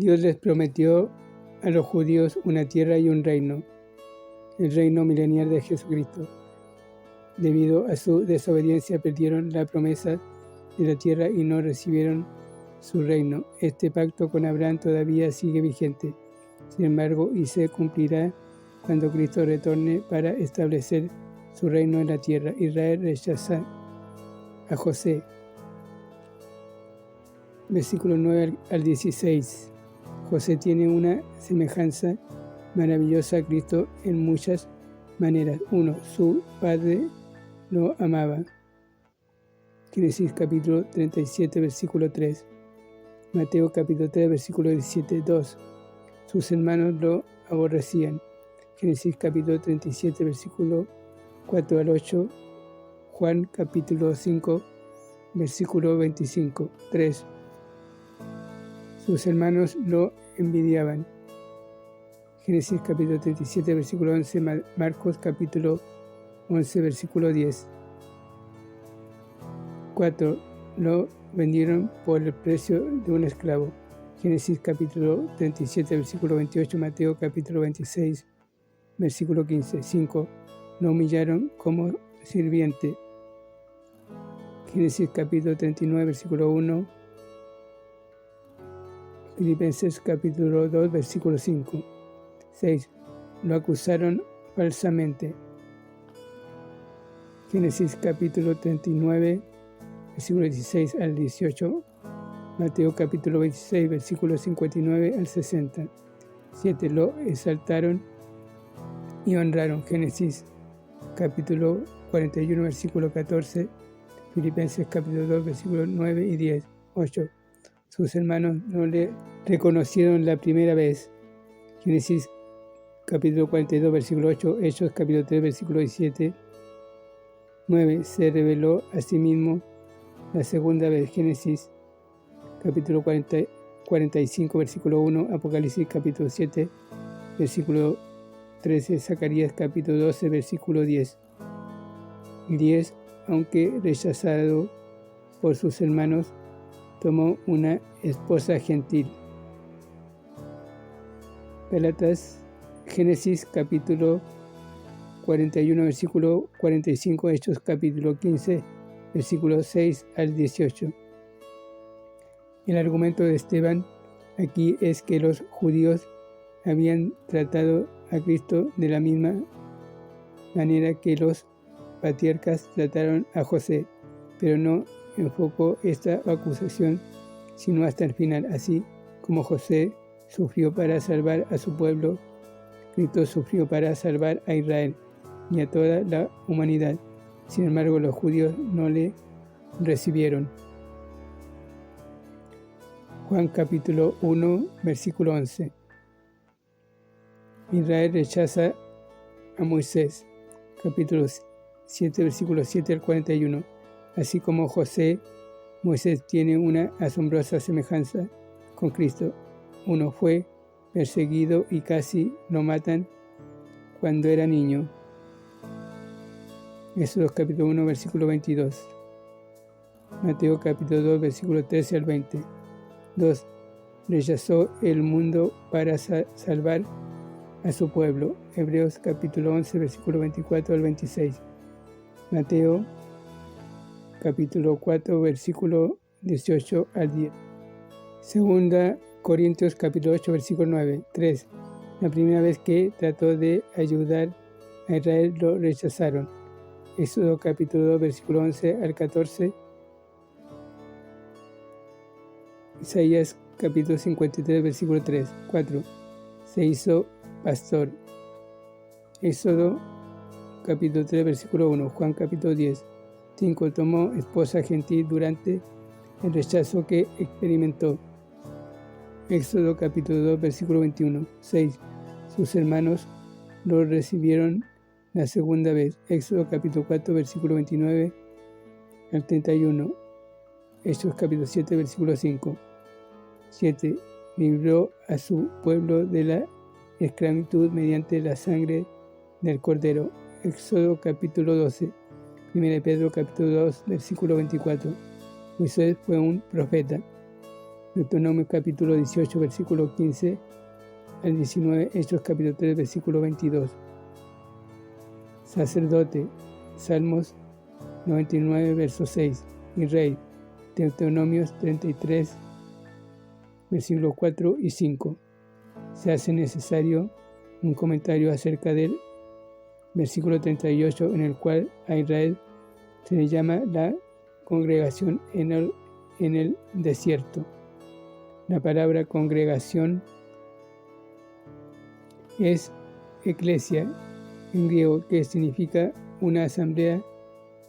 Dios les prometió a los judíos una tierra y un reino, el reino milenial de Jesucristo. Debido a su desobediencia perdieron la promesa de la tierra y no recibieron su reino. Este pacto con Abraham todavía sigue vigente, sin embargo, y se cumplirá cuando Cristo retorne para establecer su reino en la tierra. Israel rechaza a José. Versículo 9 al 16. José tiene una semejanza maravillosa a Cristo en muchas maneras. 1. Su padre lo amaba. Génesis capítulo 37, versículo 3. Mateo capítulo 3, versículo 17. 2. Sus hermanos lo aborrecían. Génesis capítulo 37, versículo 4 al 8. Juan capítulo 5, versículo 25. 3. Sus hermanos lo envidiaban. Génesis capítulo 37, versículo 11. Marcos capítulo 11, versículo 10. 4. Lo vendieron por el precio de un esclavo. Génesis capítulo 37, versículo 28. Mateo capítulo 26, versículo 15. 5. Lo humillaron como sirviente. Génesis capítulo 39, versículo 1. Filipenses capítulo 2, versículo 5. 6. Lo acusaron falsamente. Génesis capítulo 39, versículo 16 al 18. Mateo capítulo 26, versículo 59 al 60. 7. Lo exaltaron y honraron. Génesis capítulo 41, versículo 14. Filipenses capítulo 2, versículos 9 y 10. 8. Sus hermanos no le reconocieron la primera vez. Génesis capítulo 42, versículo 8. Hechos capítulo 3, versículo 17. 9. Se reveló a sí mismo la segunda vez. Génesis capítulo 45, versículo 1. Apocalipsis capítulo 7, versículo 13. Zacarías capítulo 12, versículo 10. 10. Aunque rechazado por sus hermanos, tomó una esposa gentil. Gálatas, Génesis capítulo 41, versículo 45, Hechos capítulo 15, versículo 6 al 18. El argumento de Esteban aquí es que los judíos habían tratado a Cristo de la misma manera que los patriarcas trataron a José, pero no enfocó esta acusación sino hasta el final. Así como José sufrió para salvar a su pueblo, Cristo sufrió para salvar a Israel y a toda la humanidad. Sin embargo, los judíos no le recibieron. Juan capítulo 1, versículo 11. Israel rechaza a Moisés. Capítulo 7, versículo 7 al 41. Así como José, Moisés tiene una asombrosa semejanza con Cristo. 1. Fue perseguido y casi lo matan cuando era niño. Éxodo capítulo 1, versículo 22. Mateo capítulo 2, versículo 13 al 20. 2. Rechazó el mundo para salvar a su pueblo. Hebreos capítulo 11, versículo 24 al 26. Mateo capítulo 4, versículo 18 al 10. Segunda Corintios capítulo 8, versículo 9. 3. La primera vez que trató de ayudar a Israel lo rechazaron. Éxodo capítulo 2, versículo 11 al 14. Isaías capítulo 53, versículo 3. 4. Se hizo pastor. Éxodo capítulo 3, versículo 1. Juan capítulo 10. 5. Tomó esposa gentil durante el rechazo que experimentó. Éxodo capítulo 2, versículo 21. 6. Sus hermanos lo recibieron la segunda vez. Éxodo capítulo 4, versículo 29 al 31. Hechos capítulo 7, versículo 5. 7. Libró a su pueblo de la esclavitud mediante la sangre del Cordero. Éxodo capítulo 12. 1 Pedro capítulo 2, versículo 24. Moisés fue un profeta. Deuteronomio capítulo 18, versículo 15 al 19, Hechos capítulo 3, versículo 22. Sacerdote, Salmos 99, verso 6, y Rey, Deuteronomios 33, versículos 4 y 5. Se hace necesario un comentario acerca del versículo 38, en el cual a Israel se le llama la congregación en el desierto. La palabra congregación es eclesia en griego, que significa una asamblea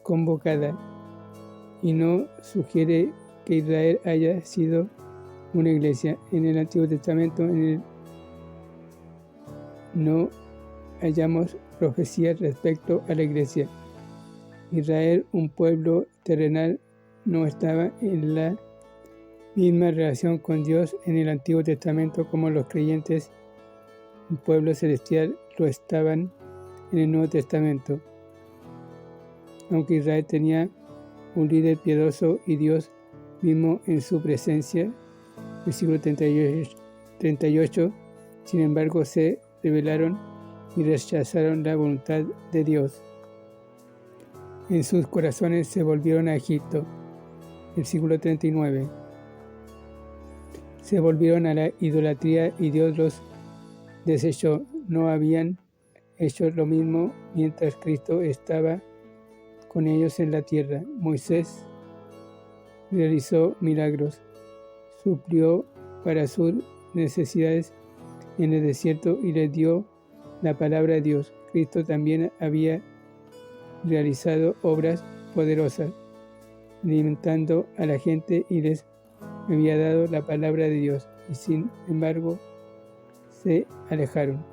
convocada, y no sugiere que Israel haya sido una iglesia. En el Antiguo Testamento no hallamos profecías respecto a la iglesia. Israel, un pueblo terrenal, no estaba en la misma relación con Dios en el Antiguo Testamento como los creyentes, un pueblo celestial, lo estaban en el Nuevo Testamento. Aunque Israel tenía un líder piadoso y Dios mismo en su presencia, versículo 38, sin embargo se rebelaron y rechazaron la voluntad de Dios. En sus corazones se volvieron a Egipto. Versículo 39. Se volvieron a la idolatría y Dios los desechó. No habían hecho lo mismo mientras Cristo estaba con ellos en la tierra. Moisés realizó milagros, suplió para sus necesidades en el desierto y les dio la palabra de Dios. Cristo también había realizado obras poderosas, alimentando a la gente, y les había dado la palabra de Dios, y sin embargo se alejaron.